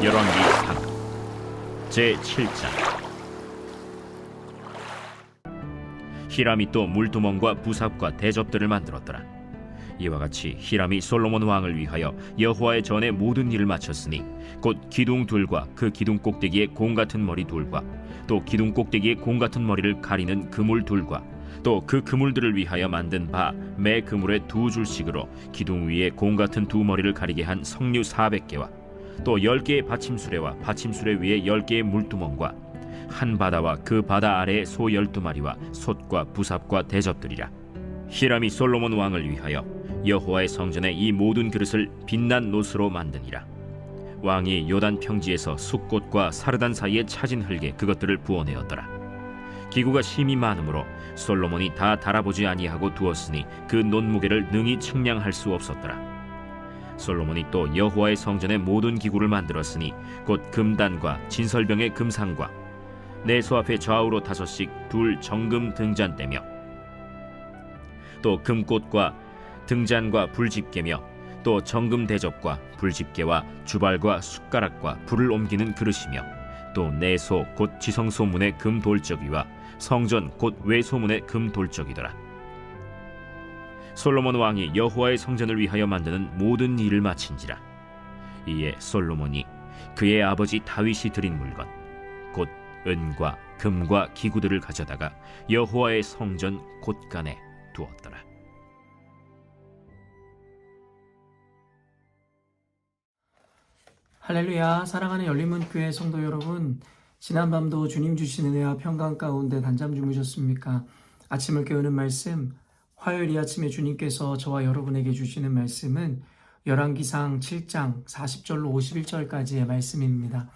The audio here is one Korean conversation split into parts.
열왕기상 제7장. 히람이 또 물두멍과 부삽과 대접들을 만들었더라. 이와 같이 히람이 솔로몬 왕을 위하여 여호와의 전에 모든 일을 마쳤으니 곧 기둥 둘과 그 기둥 꼭대기에 공 같은 머리 둘과 또 기둥 꼭대기에 공 같은 머리를 가리는 그물 둘과 또 그 그물들을 위하여 만든 바 매 그물에 2줄씩으로 기둥 위에 공 같은 두 머리를 가리게 한 석류 400개와 또 10개의 받침수레와 받침수레 위에 10개의 물두멍과 한 바다와 그 바다 아래에 소 12마리와 솥과 부삽과 대접들이라. 히람이 솔로몬 왕을 위하여 여호와의 성전에 이 모든 그릇을 빛난 노스로 만드니라. 왕이 요단 평지에서 숫꽃과 사르단 사이에 차진 흙에 그것들을 부어내었더라. 기구가 심히 많으므로 솔로몬이 다 달아보지 아니하고 두었으니 그 논무게를 능히 측량할 수 없었더라. 솔로몬이 또 여호와의 성전의 모든 기구를 만들었으니 곧 금단과 진설병의 금상과 내소 앞에 좌우로 5씩 둘 정금 등잔대며 또 금꽃과 등잔과 불집게며 또 정금 대접과 불집게와 주발과 숟가락과 불을 옮기는 그릇이며 또 내소 곧 지성소문의 금 돌적이와 성전 곧 외소문의 금 돌적이더라. 솔로몬 왕이 여호와의 성전을 위하여 만드는 모든 일을 마친지라. 이에 솔로몬이 그의 아버지 다윗이 드린 물건 곧 은과 금과 기구들을 가져다가 여호와의 성전 곳간에 두었더라. 할렐루야. 사랑하는 열린문교회 성도 여러분, 지난밤도 주님 주신 은혜와 평강 가운데 단잠 주무셨습니까? 아침을 깨우는 말씀, 화요일 이 아침에 주님께서 저와 여러분에게 주시는 말씀은 열왕기상 7장 40절로 51절까지의 말씀입니다.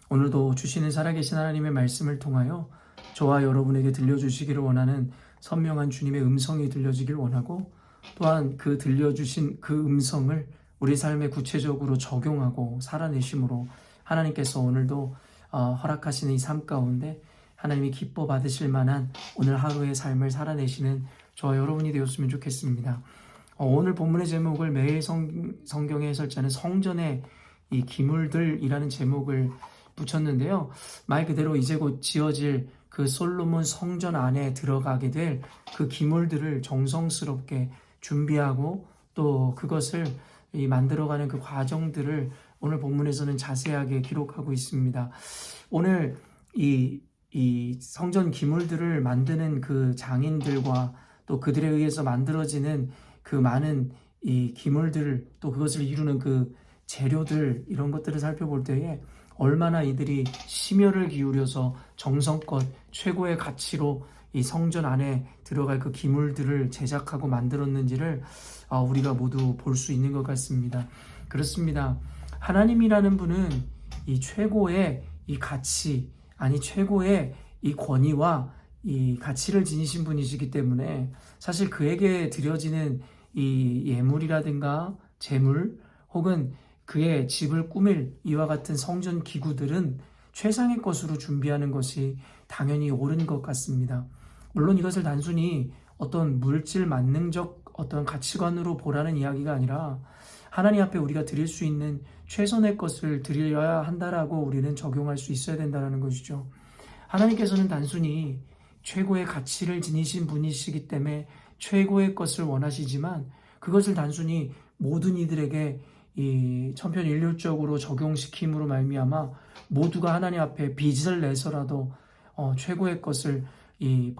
오늘도 주시는 살아계신 하나님의 말씀을 통하여 저와 여러분에게 들려주시기를 원하는 선명한 주님의 음성이 들려지길 원하고, 또한 그 들려주신 그 음성을 우리 삶에 구체적으로 적용하고 살아내심으로 하나님께서 오늘도 허락하시는 이 삶 가운데 하나님이 기뻐 받으실 만한 오늘 하루의 삶을 살아내시는 저와 여러분이 되었으면 좋겠습니다. 오늘 본문의 제목을 매일 성경의 해설자는 성전의 이 기물들이라는 제목을 붙였는데요. 말 그대로 이제 곧 지어질 그 솔로몬 성전 안에 들어가게 될 그 기물들을 정성스럽게 준비하고 또 그것을 이 만들어가는 그 과정들을 오늘 본문에서는 자세하게 기록하고 있습니다. 오늘 이 성전 기물들을 만드는 그 장인들과 또 그들에 의해서 만들어지는 그 많은 이 기물들, 또 그것을 이루는 그 재료들, 이런 것들을 살펴볼 때에 얼마나 이들이 심혈을 기울여서 정성껏 최고의 가치로 이 성전 안에 들어갈 그 기물들을 제작하고 만들었는지를 우리가 모두 볼 수 있는 것 같습니다. 그렇습니다. 하나님이라는 분은 이 최고의 이 가치, 아니 최고의 이 권위와 이 가치를 지니신 분이시기 때문에 사실 그에게 드려지는 이 예물이라든가 재물 혹은 그의 집을 꾸밀 이와 같은 성전 기구들은 최상의 것으로 준비하는 것이 당연히 옳은 것 같습니다. 물론 이것을 단순히 어떤 물질 만능적 어떤 가치관으로 보라는 이야기가 아니라 하나님 앞에 우리가 드릴 수 있는 최선의 것을 드려야 한다라고 우리는 적용할 수 있어야 된다는 것이죠. 하나님께서는 단순히 최고의 가치를 지니신 분이시기 때문에 최고의 것을 원하시지만 그것을 단순히 모든 이들에게 이 천편일률적으로 적용시킴으로 말미암아 모두가 하나님 앞에 빚을 내서라도 최고의 것을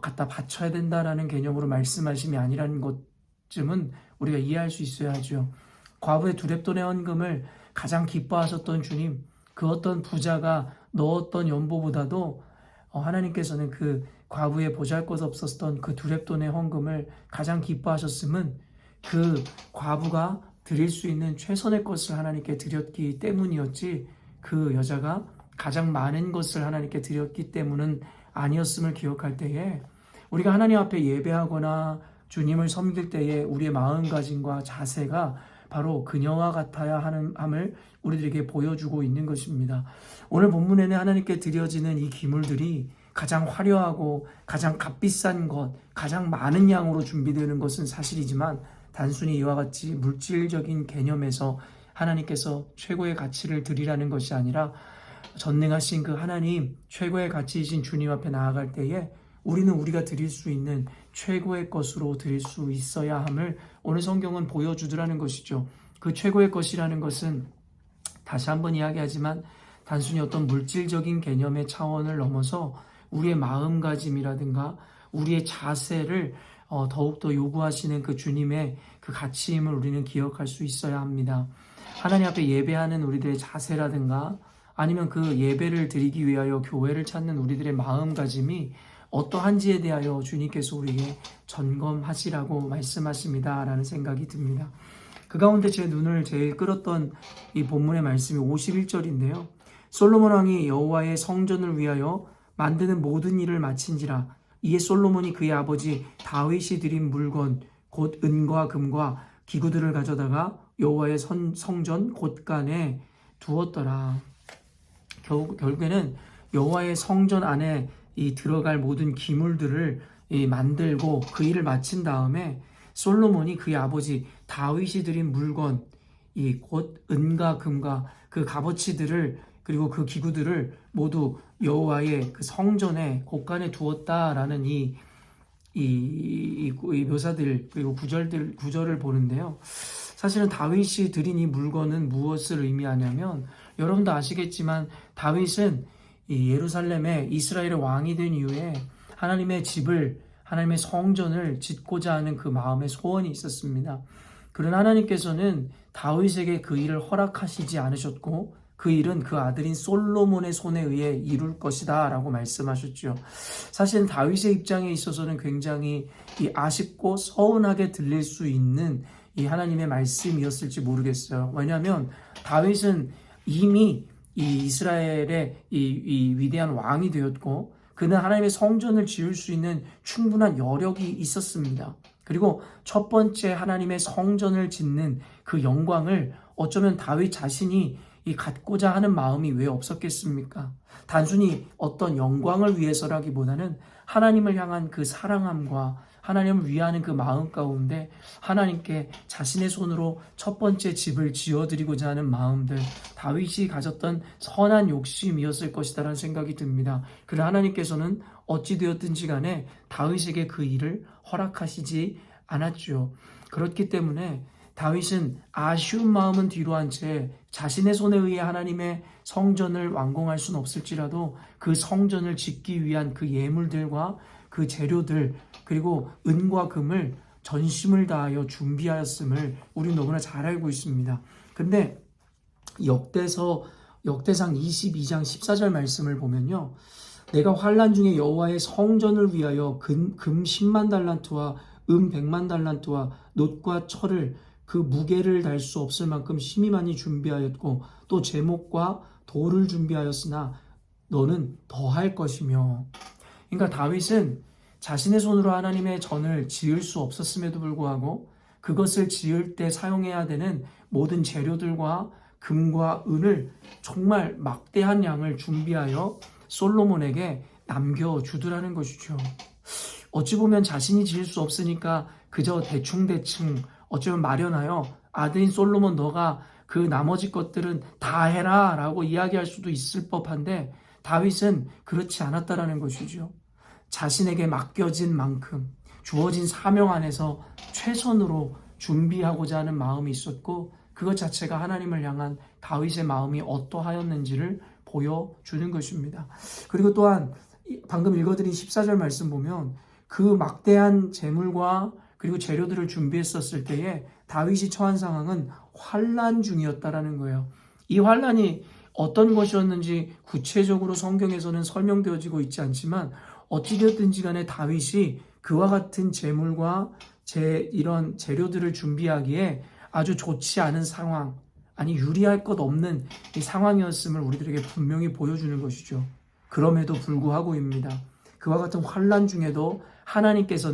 갖다 바쳐야 된다라는 개념으로 말씀하심이 아니라는 것쯤은 우리가 이해할 수 있어야 하죠. 과부의 두렙돈의 헌금을 가장 기뻐하셨던 주님, 그 어떤 부자가 넣었던 연보보다도 하나님께서는 그 과부의 보잘것없었던 그 두렙돈의 헌금을 가장 기뻐하셨음은 그 과부가 드릴 수 있는 최선의 것을 하나님께 드렸기 때문이었지, 그 여자가 가장 많은 것을 하나님께 드렸기 때문은 아니었음을 기억할 때에 우리가 하나님 앞에 예배하거나 주님을 섬길 때에 우리의 마음가짐과 자세가 바로 그녀와 같아야 함을 우리들에게 보여주고 있는 것입니다. 오늘 본문에는 하나님께 드려지는 이 기물들이 가장 화려하고 가장 값비싼 것, 가장 많은 양으로 준비되는 것은 사실이지만 단순히 이와 같이 물질적인 개념에서 하나님께서 최고의 가치를 드리라는 것이 아니라 전능하신 그 하나님, 최고의 가치이신 주님 앞에 나아갈 때에 우리는 우리가 드릴 수 있는 최고의 것으로 드릴 수 있어야 함을 오늘 성경은 보여주더라는 것이죠. 그 최고의 것이라는 것은 다시 한번 이야기하지만 단순히 어떤 물질적인 개념의 차원을 넘어서 우리의 마음가짐이라든가 우리의 자세를 더욱더 요구하시는 그 주님의 그 가치임을 우리는 기억할 수 있어야 합니다. 하나님 앞에 예배하는 우리들의 자세라든가 아니면 그 예배를 드리기 위하여 교회를 찾는 우리들의 마음가짐이 어떠한지에 대하여 주님께서 우리에게 점검하시라고 말씀하십니다 라는 생각이 듭니다. 그 가운데 제 눈을 제일 끌었던 이 본문의 말씀이 51절인데요. 솔로몬 왕이 여호와의 성전을 위하여 만드는 모든 일을 마친지라. 이에 솔로몬이 그의 아버지 다윗이 드린 물건 곧 은과 금과 기구들을 가져다가 여호와의 성전 곳간에 두었더라. 결국에는 여호와의 성전 안에 이 들어갈 모든 기물들을 만들고 그 일을 마친 다음에 솔로몬이 그의 아버지 다윗이 드린 물건 이 곧 은과 금과 그 값어치들을 그리고 그 기구들을 모두 여호와의 그 성전에 곳간에 두었다라는 이 묘사들 그리고 구절을 보는데요. 사실은 다윗이 드린 이 물건은 무엇을 의미하냐면 여러분도 아시겠지만 다윗은 이 예루살렘에 이스라엘의 왕이 된 이후에 하나님의 집을 하나님의 성전을 짓고자 하는 그 마음의 소원이 있었습니다. 그러나 하나님께서는 다윗에게 그 일을 허락하시지 않으셨고 그 일은 그 아들인 솔로몬의 손에 의해 이룰 것이다 라고 말씀하셨죠. 사실 다윗의 입장에 있어서는 굉장히 아쉽고 서운하게 들릴 수 있는 이 하나님의 말씀이었을지 모르겠어요. 왜냐하면 다윗은 이미 이 이스라엘의 이 위대한 왕이 되었고 그는 하나님의 성전을 지을 수 있는 충분한 여력이 있었습니다. 그리고 첫 번째 하나님의 성전을 짓는 그 영광을 어쩌면 다윗 자신이 갖고자 하는 마음이 왜 없었겠습니까? 단순히 어떤 영광을 위해서라기보다는 하나님을 향한 그 사랑함과 하나님을 위하는 그 마음 가운데 하나님께 자신의 손으로 첫 번째 집을 지어드리고자 하는 마음들, 다윗이 가졌던 선한 욕심이었을 것이다라는 생각이 듭니다. 그러나 하나님께서는 어찌되었든지 간에 다윗에게 그 일을 허락하시지 않았죠. 그렇기 때문에 다윗은 아쉬운 마음은 뒤로 한 채 자신의 손에 의해 하나님의 성전을 완공할 수는 없을지라도 그 성전을 짓기 위한 그 예물들과 그 재료들 그리고 은과 금을 전심을 다하여 준비하였음을 우리는 너무나 잘 알고 있습니다. 근데 역대상 22장 14절 말씀을 보면요. 내가 환난 중에 여호와의 성전을 위하여 금 10만 달란트와 100만 달란트와 놋과 철을 그 무게를 달 수 없을 만큼 심히 많이 준비하였고 또 제목과 돌을 준비하였으나 너는 더할 것이며. 그러니까 다윗은 자신의 손으로 하나님의 전을 지을 수 없었음에도 불구하고 그것을 지을 때 사용해야 되는 모든 재료들과 금과 은을 정말 막대한 양을 준비하여 솔로몬에게 남겨주더라는 것이죠. 어찌 보면 자신이 지을 수 없으니까 그저 대충대충 어쩌면 마련하여 아들인 솔로몬 너가 그 나머지 것들은 다 해라 라고 이야기할 수도 있을 법한데 다윗은 그렇지 않았다라는 것이죠. 자신에게 맡겨진 만큼 주어진 사명 안에서 최선으로 준비하고자 하는 마음이 있었고 그것 자체가 하나님을 향한 다윗의 마음이 어떠하였는지를 보여주는 것입니다. 그리고 또한 방금 읽어드린 14절 말씀 보면 그 막대한 재물과 그리고 재료들을 준비했었을 때에 다윗이 처한 상황은 환난 중이었다라는 거예요. 이 환난이 어떤 것이었는지 구체적으로 성경에서는 설명되어지고 있지 않지만 어찌되었든지 간에 다윗이 그와 같은 재물과 이런 재료들을 준비하기에 아주 좋지 않은 상황, 아니 유리할 것 없는 이 상황이었음을 우리들에게 분명히 보여주는 것이죠. 그럼에도 불구하고입니다. 그와 같은 환난 중에도 하나님께서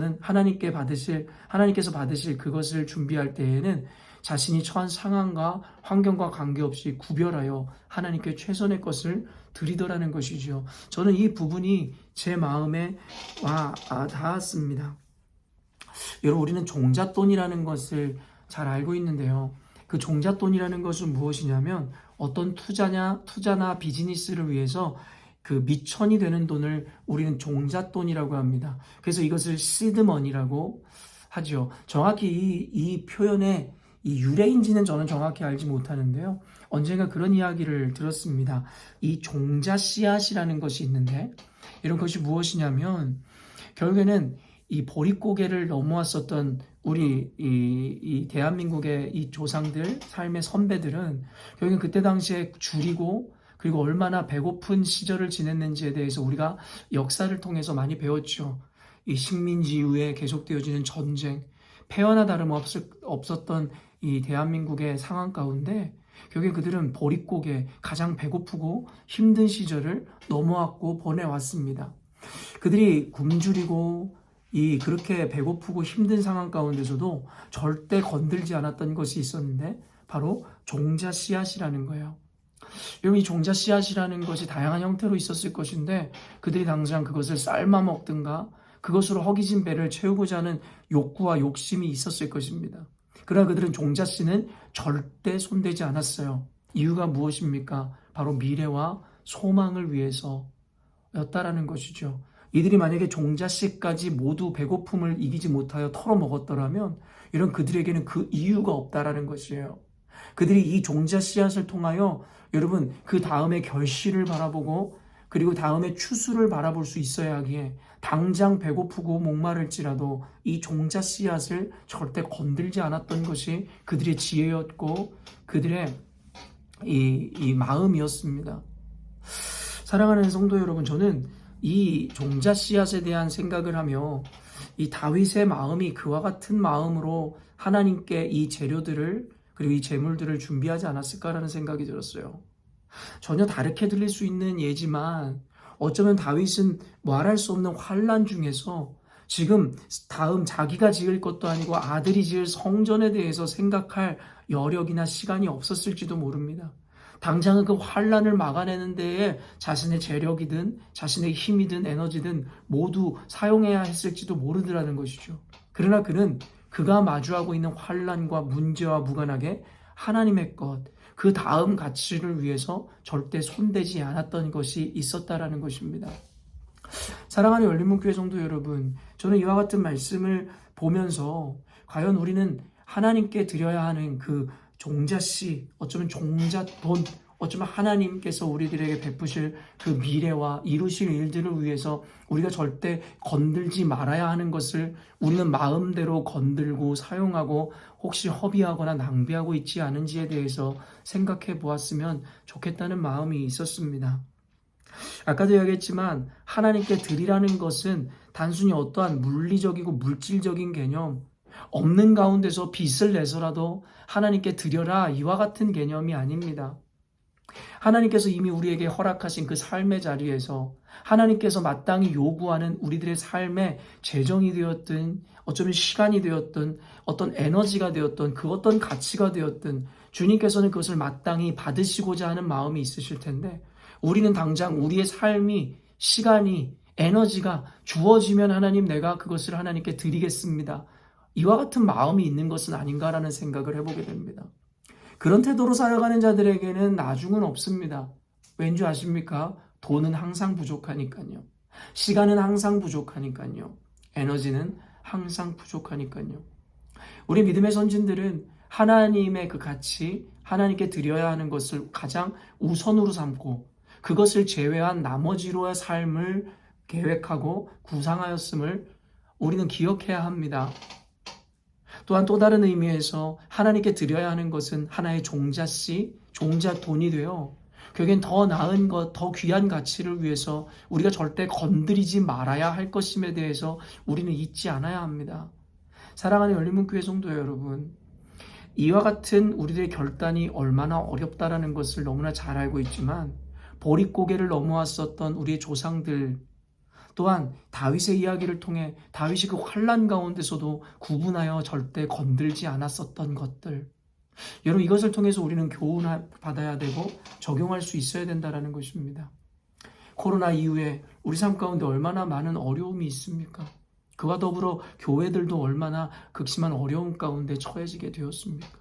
받으실 그것을 준비할 때에는 자신이 처한 상황과 환경과 관계없이 구별하여 하나님께 최선의 것을 드리더라는 것이죠. 저는 이 부분이 제 마음에 닿았습니다. 여러분, 우리는 종잣돈이라는 것을 잘 알고 있는데요. 그 종잣돈이라는 것은 무엇이냐면 어떤 투자나 비즈니스를 위해서 그 미천이 되는 돈을 우리는 종잣돈이라고 합니다. 그래서 이것을 시드머니라고 하죠. 정확히 이 표현의 이 유래인지는 저는 정확히 알지 못하는데요. 언젠가 그런 이야기를 들었습니다. 이 종자 씨앗이라는 것이 있는데 이런 것이 무엇이냐면 결국에는 이 보릿고개를 넘어왔었던 우리 이 대한민국의 이 조상들, 삶의 선배들은 결국엔 그때 당시에 줄이고 그리고 얼마나 배고픈 시절을 지냈는지에 대해서 우리가 역사를 통해서 많이 배웠죠. 이 식민지 이후에 계속되어지는 전쟁, 폐허나 다름없었던 이 대한민국의 상황 가운데 결국에 그들은 보릿고개, 가장 배고프고 힘든 시절을 넘어왔고 보내왔습니다. 그들이 굶주리고 그렇게 배고프고 힘든 상황 가운데서도 절대 건들지 않았던 것이 있었는데 바로 종자 씨앗이라는 거예요. 여러분, 이 종자 씨앗이라는 것이 다양한 형태로 있었을 것인데 그들이 당장 그것을 삶아 먹든가 그것으로 허기진 배를 채우고자 하는 욕구와 욕심이 있었을 것입니다. 그러나 그들은 종자 씨는 절대 손대지 않았어요. 이유가 무엇입니까? 바로 미래와 소망을 위해서였다라는 것이죠. 이들이 만약에 종자 씨까지 모두 배고픔을 이기지 못하여 털어먹었더라면 이런 그들에게는 그 이유가 없다라는 것이에요. 그들이 이 종자 씨앗을 통하여 여러분 그 다음에 결실을 바라보고 그리고 다음에 추수를 바라볼 수 있어야 하기에 당장 배고프고 목마를지라도 이 종자 씨앗을 절대 건들지 않았던 것이 그들의 지혜였고 그들의 이 마음이었습니다. 사랑하는 성도 여러분, 저는 이 종자 씨앗에 대한 생각을 하며 이 다윗의 마음이 그와 같은 마음으로 하나님께 이 재료들을 그리고 이 재물들을 준비하지 않았을까라는 생각이 들었어요. 전혀 다르게 들릴 수 있는 예지만 어쩌면 다윗은 말할 수 없는 환난 중에서 지금 다음 자기가 지을 것도 아니고 아들이 지을 성전에 대해서 생각할 여력이나 시간이 없었을지도 모릅니다. 당장은 그 환난을 막아내는 데에 자신의 재력이든 자신의 힘이든 에너지든 모두 사용해야 했을지도 모르더라는 것이죠. 그러나 그는 그가 마주하고 있는 환난과 문제와 무관하게 하나님의 것, 그 다음 가치를 위해서 절대 손대지 않았던 것이 있었다라는 것입니다. 사랑하는 열린문교회 성도 여러분, 저는 이와 같은 말씀을 보면서 과연 우리는 하나님께 드려야 하는 그 종자씨, 어쩌면 종잣돈, 어쩌면 하나님께서 우리들에게 베푸실 그 미래와 이루실 일들을 위해서 우리가 절대 건들지 말아야 하는 것을 우리는 마음대로 건들고 사용하고 혹시 허비하거나 낭비하고 있지 않은지에 대해서 생각해 보았으면 좋겠다는 마음이 있었습니다. 아까도 이야기했지만 하나님께 드리라는 것은 단순히 어떠한 물리적이고 물질적인 개념, 없는 가운데서 빚을 내서라도 하나님께 드려라 이와 같은 개념이 아닙니다. 하나님께서 이미 우리에게 허락하신 그 삶의 자리에서 하나님께서 마땅히 요구하는 우리들의 삶의 재정이 되었든 어쩌면 시간이 되었든 어떤 에너지가 되었든 그 어떤 가치가 되었든 주님께서는 그것을 마땅히 받으시고자 하는 마음이 있으실 텐데 우리는 당장 우리의 삶이 시간이 에너지가 주어지면 하나님 내가 그것을 하나님께 드리겠습니다. 이와 같은 마음이 있는 것은 아닌가라는 생각을 해보게 됩니다. 그런 태도로 살아가는 자들에게는 나중은 없습니다. 왠지 아십니까? 돈은 항상 부족하니까요. 시간은 항상 부족하니까요. 에너지는 항상 부족하니까요. 우리 믿음의 선진들은 하나님의 그 가치, 하나님께 드려야 하는 것을 가장 우선으로 삼고 그것을 제외한 나머지로의 삶을 계획하고 구상하였음을 우리는 기억해야 합니다. 또한 또 다른 의미에서 하나님께 드려야 하는 것은 하나의 종자씨, 종잣돈이 되어 결국엔 더 나은 것, 더 귀한 가치를 위해서 우리가 절대 건드리지 말아야 할 것임에 대해서 우리는 잊지 않아야 합니다. 사랑하는 열린문교회 성도 여러분, 이와 같은 우리들의 결단이 얼마나 어렵다라는 것을 너무나 잘 알고 있지만 보릿고개를 넘어왔었던 우리의 조상들 또한 다윗의 이야기를 통해 다윗이 그 환난 가운데서도 구분하여 절대 건들지 않았었던 것들, 여러분 이것을 통해서 우리는 교훈을 받아야 되고 적용할 수 있어야 된다는 것입니다. 코로나 이후에 우리 삶 가운데 얼마나 많은 어려움이 있습니까? 그와 더불어 교회들도 얼마나 극심한 어려움 가운데 처해지게 되었습니까?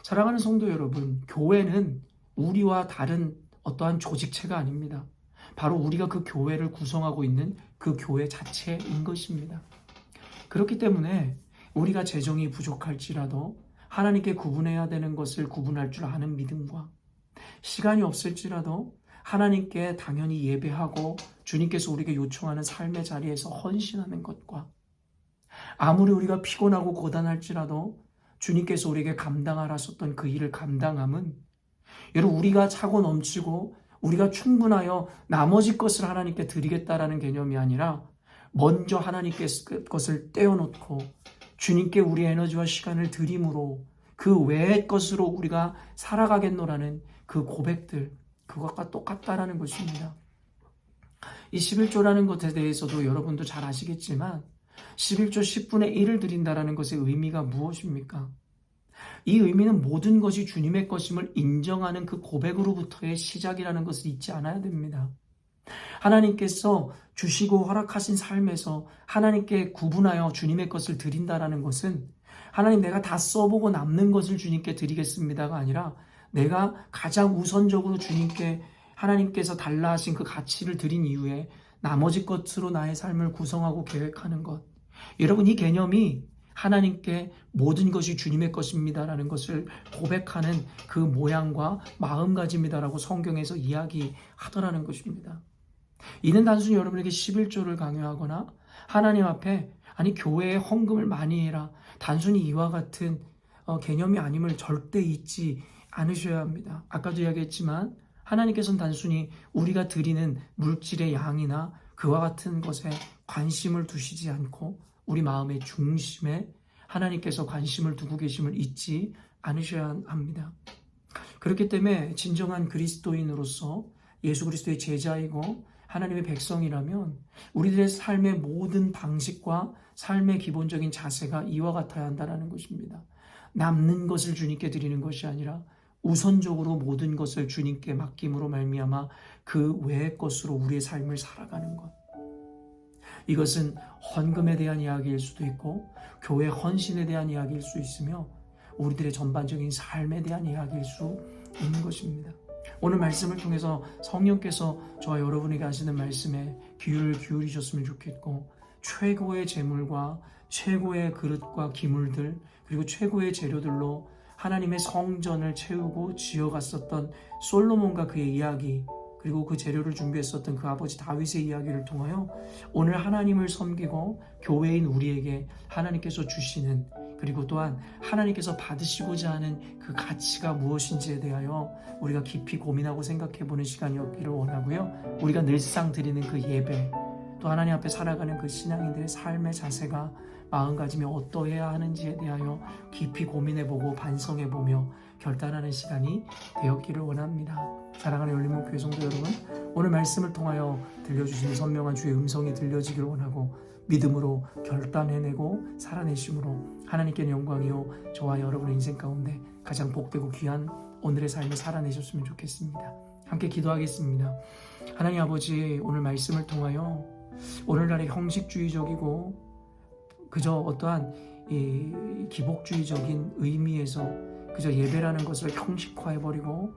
사랑하는 성도 여러분, 교회는 우리와 다른 어떠한 조직체가 아닙니다. 바로 우리가 그 교회를 구성하고 있는 그 교회 자체인 것입니다. 그렇기 때문에 우리가 재정이 부족할지라도 하나님께 구분해야 되는 것을 구분할 줄 아는 믿음과, 시간이 없을지라도 하나님께 당연히 예배하고 주님께서 우리에게 요청하는 삶의 자리에서 헌신하는 것과, 아무리 우리가 피곤하고 고단할지라도 주님께서 우리에게 감당하라 하셨던 그 일을 감당함은, 여러분, 우리가 차고 넘치고 우리가 충분하여 나머지 것을 하나님께 드리겠다라는 개념이 아니라 먼저 하나님께 것을 떼어놓고 주님께 우리의 에너지와 시간을 드림으로 그 외의 것으로 우리가 살아가겠노라는 그 고백들, 그것과 똑같다라는 것입니다. 이 11조라는 것에 대해서도 여러분도 잘 아시겠지만 11조 10분의 1을 드린다라는 것의 의미가 무엇입니까? 이 의미는 모든 것이 주님의 것임을 인정하는 그 고백으로부터의 시작이라는 것을 잊지 않아야 됩니다. 하나님께서 주시고 허락하신 삶에서 하나님께 구분하여 주님의 것을 드린다라는 것은, 하나님 내가 다 써보고 남는 것을 주님께 드리겠습니다가 아니라 내가 가장 우선적으로 주님께 하나님께서 달라 하신 그 가치를 드린 이후에 나머지 것으로 나의 삶을 구성하고 계획하는 것. 여러분, 이 개념이 하나님께 모든 것이 주님의 것입니다라는 것을 고백하는 그 모양과 마음가짐이다라고 성경에서 이야기하더라는 것입니다. 이는 단순히 여러분에게 11조를 강요하거나 하나님 앞에 교회에 헌금을 많이 해라, 단순히 이와 같은 개념이 아님을 절대 잊지 않으셔야 합니다. 아까도 이야기했지만 하나님께서는 단순히 우리가 드리는 물질의 양이나 그와 같은 것에 관심을 두시지 않고 우리 마음의 중심에 하나님께서 관심을 두고 계심을 잊지 않으셔야 합니다. 그렇기 때문에 진정한 그리스도인으로서 예수 그리스도의 제자이고 하나님의 백성이라면 우리들의 삶의 모든 방식과 삶의 기본적인 자세가 이와 같아야 한다는 것입니다. 남는 것을 주님께 드리는 것이 아니라 우선적으로 모든 것을 주님께 맡김으로 말미암아 그 외의 것으로 우리의 삶을 살아가는 것. 이것은 헌금에 대한 이야기일 수도 있고 교회 헌신에 대한 이야기일 수 있으며 우리들의 전반적인 삶에 대한 이야기일 수 있는 것입니다. 오늘 말씀을 통해서 성령께서 저와 여러분에게 하시는 말씀에 귀를 기울이셨으면 좋겠고, 최고의 재물과 최고의 그릇과 기물들 그리고 최고의 재료들로 하나님의 성전을 채우고 지어갔었던 솔로몬과 그의 이야기, 그리고 그 재료를 준비했었던 그 아버지 다윗의 이야기를 통하여 오늘 하나님을 섬기고 교회인 우리에게 하나님께서 주시는, 그리고 또한 하나님께서 받으시고자 하는 그 가치가 무엇인지에 대하여 우리가 깊이 고민하고 생각해보는 시간이었기를 원하고요. 우리가 늘상 드리는 그 예배, 또 하나님 앞에 살아가는 그 신앙인들의 삶의 자세가 마음가짐이 어떠해야 하는지에 대하여 깊이 고민해보고 반성해보며 결단하는 시간이 되었기를 원합니다. 사랑하는 열린문교회 성도 여러분, 오늘 말씀을 통하여 들려주신 선명한 주의 음성이 들려지기를 원하고 믿음으로 결단해내고 살아내심으로 하나님께 영광이요 저와 여러분의 인생 가운데 가장 복되고 귀한 오늘의 삶을 살아내셨으면 좋겠습니다. 함께 기도하겠습니다. 하나님 아버지, 오늘 말씀을 통하여 오늘날의 형식주의적이고 그저 어떠한 이 기복주의적인 의미에서 그저 예배라는 것을 형식화해버리고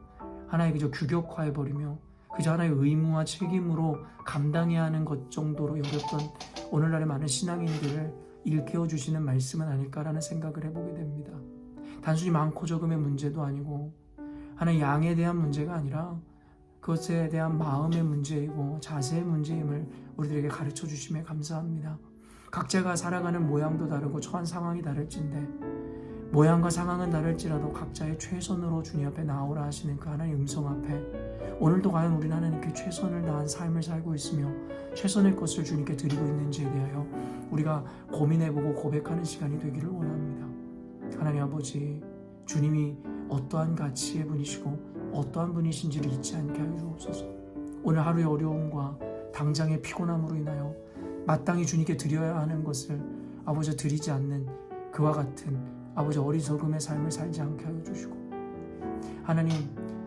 하나의 그저 규격화해버리며 그저 하나의 의무와 책임으로 감당해야 하는 것 정도로 여겼던 오늘날의 많은 신앙인들을 일깨워주시는 말씀은 아닐까라는 생각을 해보게 됩니다. 단순히 많고 적음의 문제도 아니고 하나의 양에 대한 문제가 아니라 그것에 대한 마음의 문제이고 자세의 문제임을 우리들에게 가르쳐 주심에 감사합니다. 각자가 살아가는 모양도 다르고 처한 상황이 다를진데 모양과 상황은 다를지라도 각자의 최선으로 주님 앞에 나오라 하시는 그 하나님의 음성 앞에 오늘도 과연 우리는 하나님께 최선을 다한 삶을 살고 있으며 최선의 것을 주님께 드리고 있는지에 대하여 우리가 고민해보고 고백하는 시간이 되기를 원합니다. 하나님 아버지, 주님이 어떠한 가치의 분이시고 어떠한 분이신지를 잊지 않게 하여 주옵소서. 오늘 하루의 어려움과 당장의 피곤함으로 인하여 마땅히 주님께 드려야 하는 것을 아버지 드리지 않는 그와 같은 아버지 어리석음의 삶을 살지 않게 하여 주시고, 하나님,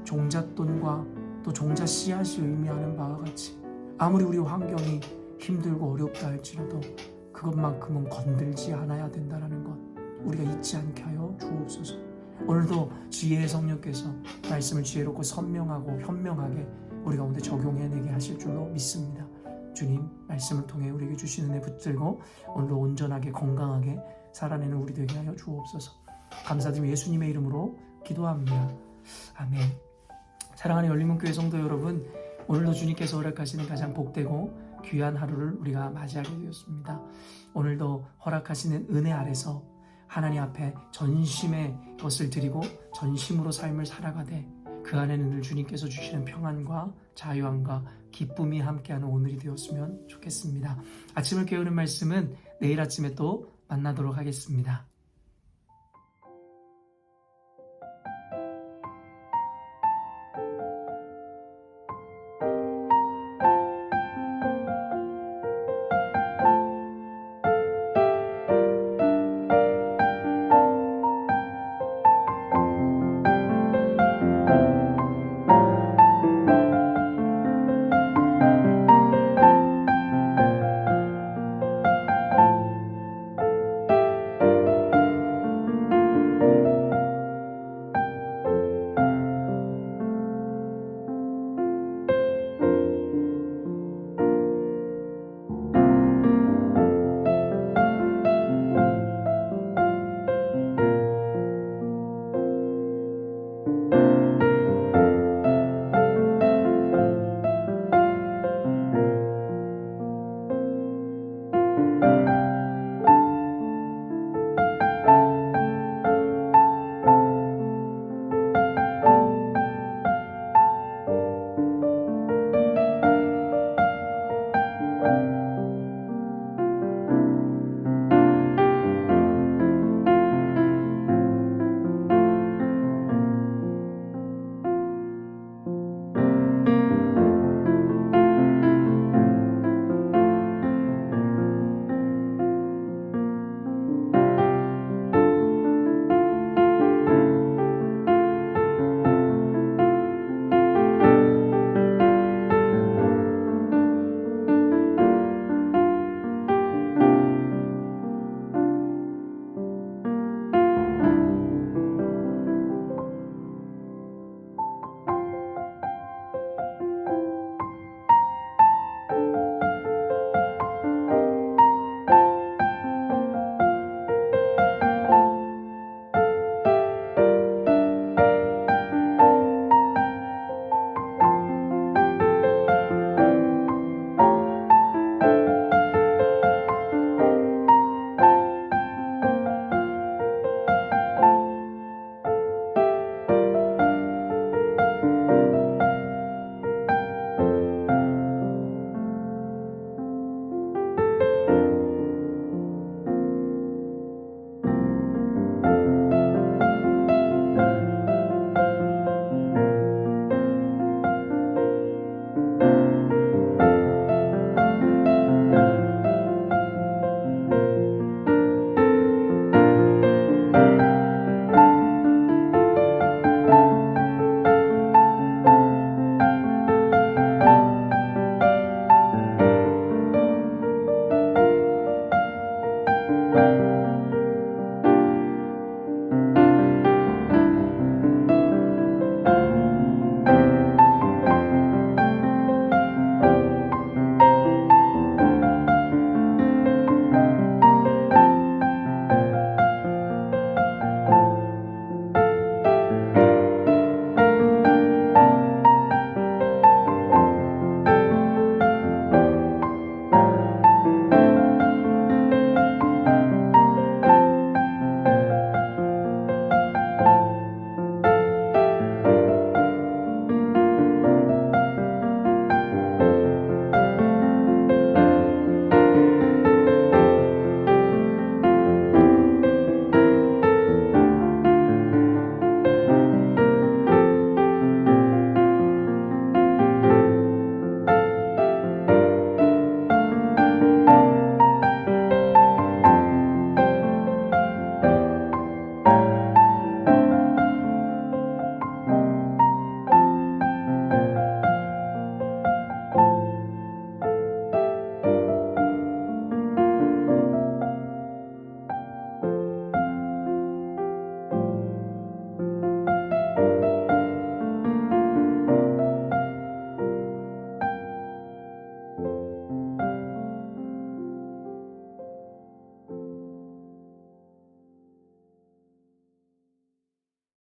종잣돈과 또 종자 씨앗이 의미하는 바와 같이 아무리 우리 환경이 힘들고 어렵다 할지라도 그것만큼은 건들지 않아야 된다는 것 우리가 잊지 않게 하여 주옵소서. 오늘도 지혜의 성령께서 말씀을 지혜롭고 선명하고 현명하게 우리 가운데 적용해내게 하실 줄로 믿습니다. 주님 말씀을 통해 우리에게 주시는 은혜 붙들고 오늘도 온전하게 건강하게 살아내는 우리 되게 하여 주옵소서. 감사드리며 예수님의 이름으로 기도합니다. 아멘. 사랑하는 열린문교회 성도 여러분, 오늘도 주님께서 허락하시는 가장 복되고 귀한 하루를 우리가 맞이하게 되었습니다. 오늘도 허락하시는 은혜 아래서 하나님 앞에 전심의 것을 드리고 전심으로 삶을 살아가되 그 안에는 늘 주님께서 주시는 평안과 자유함과 기쁨이 함께하는 오늘이 되었으면 좋겠습니다. 아침을 깨우는 말씀은 내일 아침에 또 만나도록 하겠습니다.